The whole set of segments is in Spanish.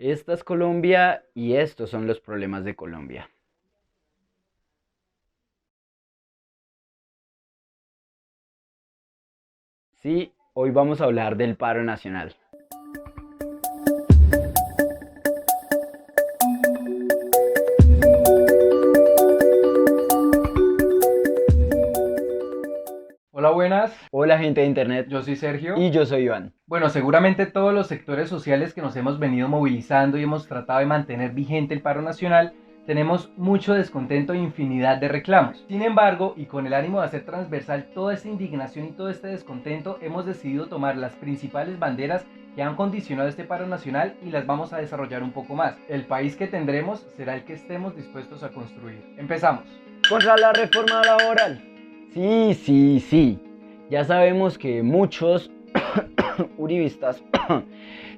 Esta es Colombia y estos son los problemas de Colombia. Sí, hoy vamos a hablar del paro nacional. Hola, buenas. Hola gente de internet, Yo soy Sergio. y yo soy Iván. Bueno, seguramente todos los sectores sociales que nos hemos venido movilizando y hemos tratado de mantener vigente el paro nacional, tenemos mucho descontento e infinidad de reclamos. Sin embargo, y con el ánimo de hacer transversal toda esta indignación y todo este descontento, hemos decidido tomar las principales banderas que han condicionado este paro nacional y las vamos a desarrollar un poco más. El país que tendremos será el que estemos dispuestos a construir. Empezamos. Contra la reforma laboral. Sí. Ya sabemos que muchos uribistas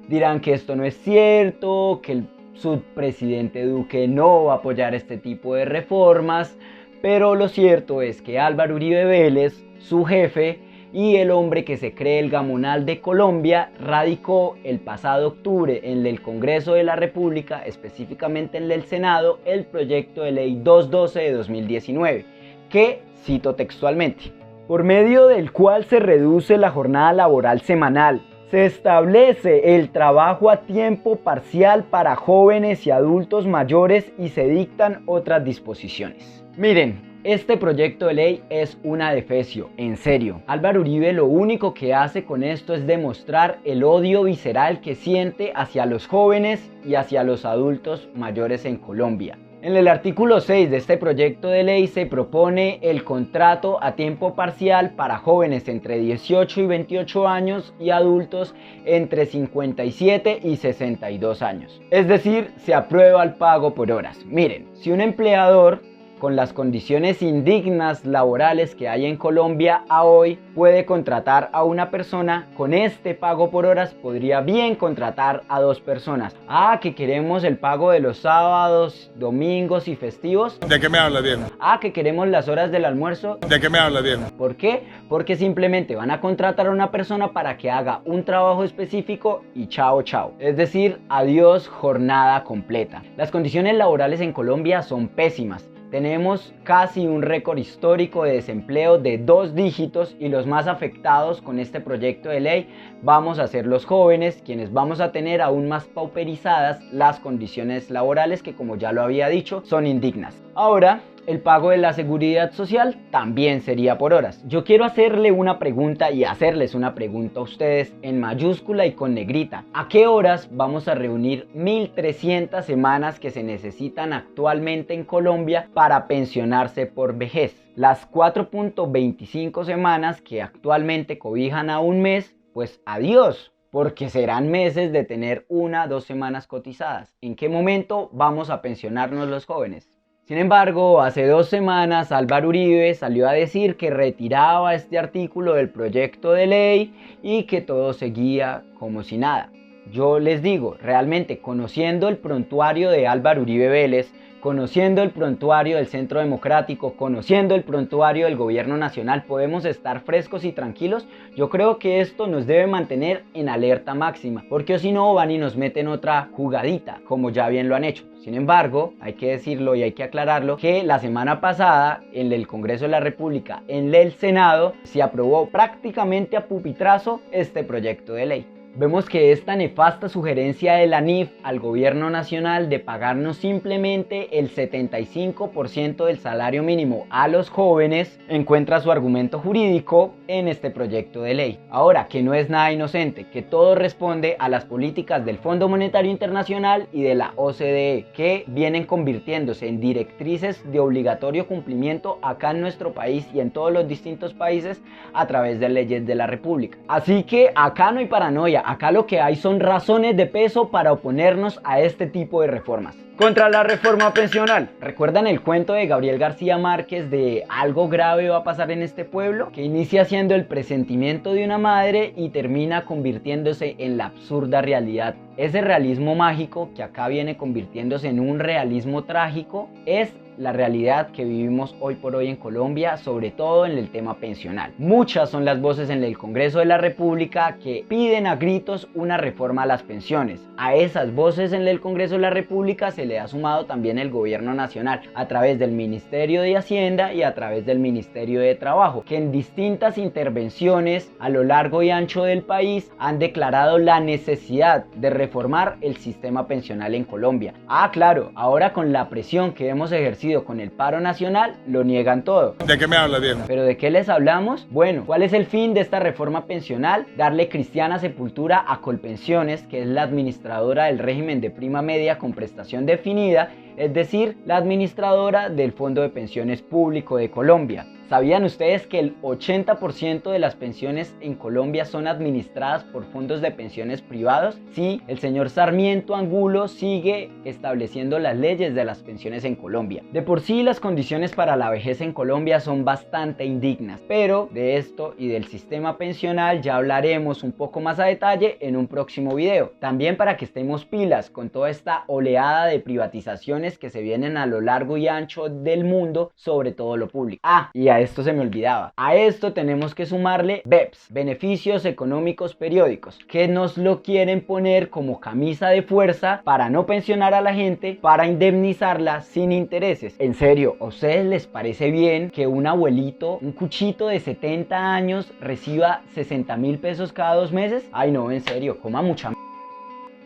dirán que esto no es cierto, que el subpresidente Duque no va a apoyar este tipo de reformas, pero lo cierto es que Álvaro Uribe Vélez, su jefe y el hombre que se cree el Gamonal de Colombia, radicó el pasado octubre en el Congreso de la República, específicamente en el Senado, el proyecto de ley 212 de 2019, que cito textualmente: por medio del cual se reduce la jornada laboral semanal, se establece el trabajo a tiempo parcial para jóvenes y adultos mayores y se dictan otras disposiciones. Miren, este proyecto de ley es un adefesio, en serio. Álvaro Uribe lo único que hace con esto es demostrar el odio visceral que siente hacia los jóvenes y hacia los adultos mayores en Colombia. En el artículo 6 de este proyecto de ley se propone el contrato a tiempo parcial para jóvenes entre 18 y 28 años y adultos entre 57 y 62 años. Es decir, se aprueba el pago por horas. Miren, si un empleador con las condiciones indignas laborales que hay en Colombia a hoy puede contratar a una persona, con este pago por horas podría bien contratar a dos personas. Que queremos el pago de los sábados, domingos y festivos. ¿De qué me habla, Diego? Que queremos las horas del almuerzo. ¿De qué me habla, Diego? ¿Por qué? Porque simplemente van a contratar a una persona para que haga un trabajo específico y chao. Es decir, adiós jornada completa. Las condiciones laborales en Colombia son pésimas. Tenemos casi un récord histórico de desempleo de 2 dígitos y los más afectados con este proyecto de ley vamos a ser los jóvenes, quienes vamos a tener aún más pauperizadas las condiciones laborales que, como ya lo había dicho, son indignas. Ahora, el pago de la seguridad social también sería por horas. Yo quiero hacerles una pregunta a ustedes en mayúscula y con negrita. ¿A qué horas vamos a reunir 1.300 semanas que se necesitan actualmente en Colombia para pensionarse por vejez? Las 4.25 semanas que actualmente cobijan a un mes, pues adiós, porque serán meses de tener 1-2 semanas cotizadas. ¿En qué momento vamos a pensionarnos los jóvenes? Sin embargo, hace 2 semanas Álvaro Uribe salió a decir que retiraba este artículo del proyecto de ley y que todo seguía como si nada. Yo les digo, realmente conociendo el prontuario de Álvaro Uribe Vélez, conociendo el prontuario del Centro Democrático, conociendo el prontuario del Gobierno Nacional, ¿podemos estar frescos y tranquilos? Yo creo que esto nos debe mantener en alerta máxima, porque si no van y nos meten otra jugadita, como ya bien lo han hecho. Sin embargo, hay que decirlo y hay que aclararlo, que la semana pasada en el Congreso de la República, en el Senado, se aprobó prácticamente a pupitrazo este proyecto de ley. Vemos que esta nefasta sugerencia de la NIF al gobierno nacional de pagarnos simplemente el 75% del salario mínimo a los jóvenes encuentra su argumento jurídico en este proyecto de ley. Ahora, que no es nada inocente, que todo responde a las políticas del Fondo Monetario Internacional y de la OCDE, que vienen convirtiéndose en directrices de obligatorio cumplimiento acá en nuestro país y en todos los distintos países a través de leyes de la República. Así que acá no hay paranoia. Acá lo que hay son razones de peso para oponernos a este tipo de reformas. Contra la reforma pensional. ¿Recuerdan el cuento de Gabriel García Márquez de algo grave va a pasar en este pueblo? Que inicia siendo el presentimiento de una madre y termina convirtiéndose en la absurda realidad. Ese realismo mágico que acá viene convirtiéndose en un realismo trágico es la realidad que vivimos hoy por hoy en Colombia, sobre todo en el tema pensional. Muchas son las voces en el Congreso de la República que piden a gritos una reforma a las pensiones. A esas voces en el Congreso de la República se le ha sumado también el gobierno nacional a través del Ministerio de Hacienda y a través del Ministerio de Trabajo, que en distintas intervenciones a lo largo y ancho del país han declarado la necesidad de reformar el sistema pensional en Colombia. Ah, claro, ahora con la presión que hemos ejercido con el paro nacional, lo niegan todo. ¿De qué me habla, viejo? ¿Pero de qué les hablamos? Bueno, ¿cuál es el fin de esta reforma pensional? Darle cristiana sepultura a Colpensiones, que es la administradora del régimen de prima media con prestación definida, es decir, la administradora del Fondo de Pensiones Público de Colombia. ¿Sabían ustedes que el 80% de las pensiones en Colombia son administradas por fondos de pensiones privados? Sí, el señor Sarmiento Angulo sigue estableciendo las leyes de las pensiones en Colombia. De por sí las condiciones para la vejez en Colombia son bastante indignas, pero de esto y del sistema pensional ya hablaremos un poco más a detalle en un próximo video. También para que estemos pilas con toda esta oleada de privatizaciones que se vienen a lo largo y ancho del mundo, sobre todo lo público. Ah, y a esto se me olvidaba. A esto tenemos que sumarle BEPS, beneficios económicos periódicos, que nos lo quieren poner como camisa de fuerza para no pensionar a la gente, para indemnizarla sin intereses. En serio, ¿a ustedes les parece bien que un abuelito, un cuchito de 70 años reciba 60.000 pesos cada 2 meses? Ay no, en serio, coma mucha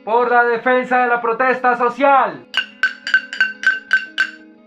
Por la defensa de la protesta social.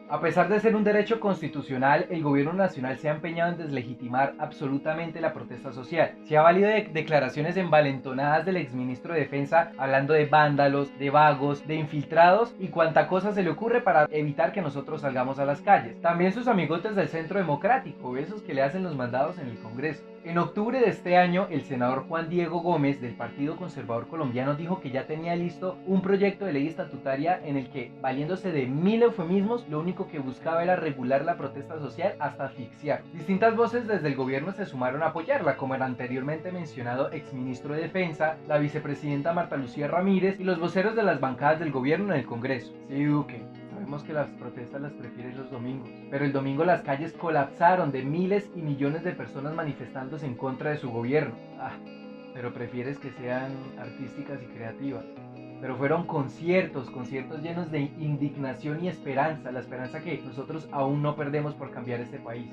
A pesar de ser un derecho constitucional, el gobierno nacional se ha empeñado en deslegitimar absolutamente la protesta social. Se ha valido de declaraciones envalentonadas del exministro de Defensa hablando de vándalos, de vagos, de infiltrados y cuanta cosa se le ocurre para evitar que nosotros salgamos a las calles. También sus amigotes del Centro Democrático, esos que le hacen los mandados en el Congreso. En octubre de este año, el senador Juan Diego Gómez del Partido Conservador Colombiano dijo que ya tenía listo un proyecto de ley estatutaria en el que, valiéndose de 1000 eufemismos, lo único que buscaba era regular la protesta social hasta asfixiar. Distintas voces desde el gobierno se sumaron a apoyarla, como el anteriormente mencionado exministro de Defensa, la vicepresidenta Marta Lucía Ramírez y los voceros de las bancadas del gobierno en el Congreso. Sí, Duque. Sabemos que las protestas las prefieren los domingos, pero el domingo las calles colapsaron de miles y millones de personas manifestándose en contra de su gobierno. Pero prefieres que sean artísticas y creativas. Pero fueron conciertos llenos de indignación y esperanza, la esperanza que nosotros aún no perdemos por cambiar este país.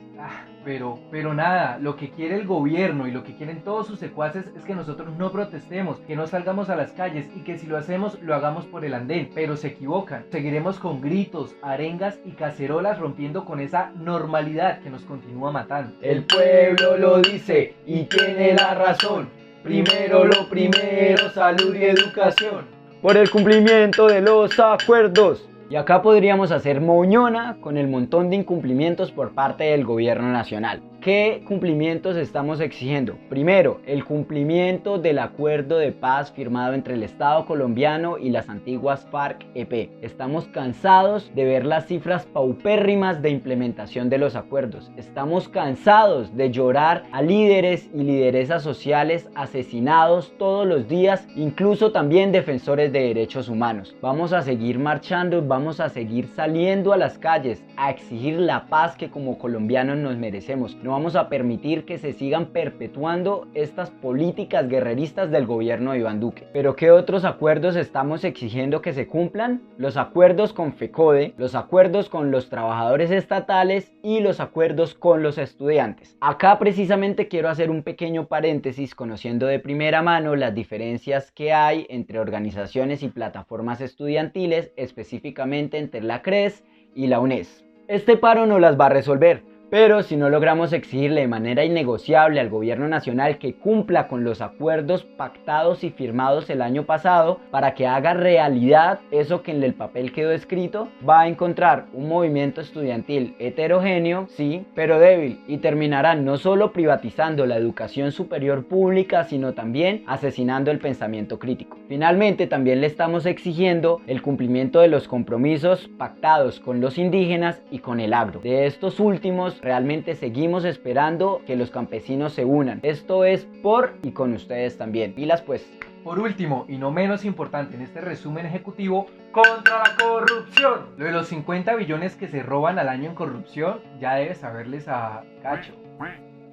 Pero nada, lo que quiere el gobierno y lo que quieren todos sus secuaces es que nosotros no protestemos, que no salgamos a las calles y que si lo hacemos, lo hagamos por el andén. Pero se equivocan. Seguiremos con gritos, arengas y cacerolas rompiendo con esa normalidad que nos continúa matando. El pueblo lo dice y tiene la razón. Primero lo primero, salud y educación. Por el cumplimiento de los acuerdos. Y acá podríamos hacer moñona con el montón de incumplimientos por parte del gobierno nacional. ¿Qué cumplimientos estamos exigiendo? Primero, el cumplimiento del acuerdo de paz firmado entre el Estado colombiano y las antiguas FARC-EP. Estamos cansados de ver las cifras paupérrimas de implementación de los acuerdos. Estamos cansados de llorar a líderes y lideresas sociales asesinados todos los días, incluso también defensores de derechos humanos. Vamos a seguir marchando, vamos a seguir saliendo a las calles a exigir la paz que como colombianos nos merecemos. No vamos a permitir que se sigan perpetuando estas políticas guerreristas del gobierno de Iván Duque. ¿Pero qué otros acuerdos estamos exigiendo que se cumplan? Los acuerdos con FECODE, los acuerdos con los trabajadores estatales y los acuerdos con los estudiantes. Acá precisamente quiero hacer un pequeño paréntesis conociendo de primera mano las diferencias que hay entre organizaciones y plataformas estudiantiles, específicamente entre la CRES y la UNES. Este paro no las va a resolver, pero si no logramos exigirle de manera innegociable al gobierno nacional que cumpla con los acuerdos pactados y firmados el año pasado para que haga realidad eso que en el papel quedó escrito, va a encontrar un movimiento estudiantil heterogéneo, sí, pero débil, y terminarán no solo privatizando la educación superior pública, sino también asesinando el pensamiento crítico. Finalmente, también le estamos exigiendo el cumplimiento de los compromisos pactados con los indígenas y con el agro. De estos últimos realmente seguimos esperando que los campesinos se unan. Esto es por y con ustedes también. Pilas pues. Por último, y no menos importante en este resumen ejecutivo, contra la corrupción. Lo de los 50 billones que se roban al año en corrupción ya debe saberles a cacho.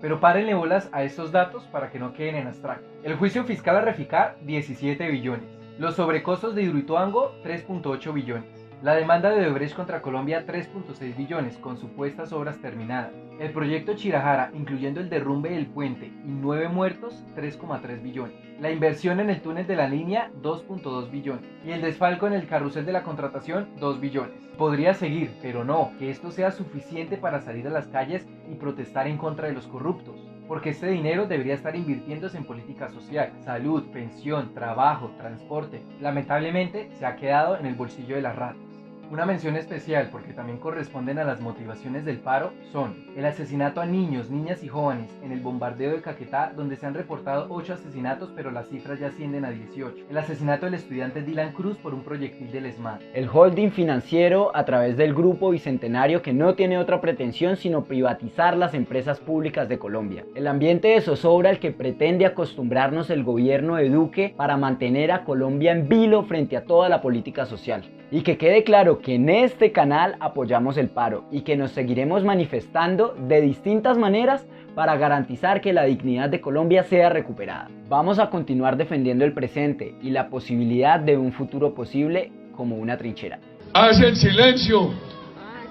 Pero párenle bolas a estos datos para que no queden en abstracto. El juicio fiscal a Reficar, 17 billones. Los sobrecostos de Hidroituango, 3.8 billones. La demanda de Odebrecht contra Colombia, 3.6 billones, con supuestas obras terminadas. El proyecto Chirajara, incluyendo el derrumbe del puente y 9 muertos, 3,3 billones. La inversión en el túnel de la línea, 2.2 billones. Y el desfalco en el carrusel de la contratación, 2 billones. Podría seguir, pero no, que esto sea suficiente para salir a las calles y protestar en contra de los corruptos. Porque este dinero debería estar invirtiéndose en política social, salud, pensión, trabajo, transporte. Lamentablemente se ha quedado en el bolsillo de las ratas. Una mención especial, porque también corresponden a las motivaciones del paro, son el asesinato a niños, niñas y jóvenes en el bombardeo de Caquetá, donde se han reportado 8 asesinatos, pero las cifras ya ascienden a 18. El asesinato del estudiante Dylan Cruz por un proyectil del ESMAD. El holding financiero a través del Grupo Bicentenario, que no tiene otra pretensión sino privatizar las empresas públicas de Colombia. El ambiente de zozobra al que pretende acostumbrarnos el gobierno de Duque para mantener a Colombia en vilo frente a toda la política social. Y que quede claro que en este canal apoyamos el paro y que nos seguiremos manifestando de distintas maneras para garantizar que la dignidad de Colombia sea recuperada. Vamos a continuar defendiendo el presente y la posibilidad de un futuro posible como una trinchera. ¿Hacen silencio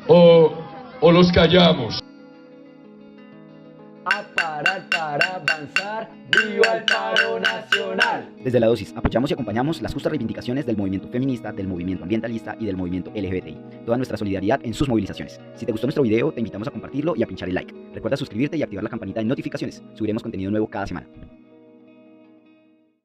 o los callamos? A parar para avanzar, ¡viva el paro nacional! Desde La Dosis, apoyamos y acompañamos las justas reivindicaciones del movimiento feminista, del movimiento ambientalista y del movimiento LGBTI. Toda nuestra solidaridad en sus movilizaciones. Si te gustó nuestro video, te invitamos a compartirlo y a pinchar el like. Recuerda suscribirte y activar la campanita de notificaciones. Subiremos contenido nuevo cada semana.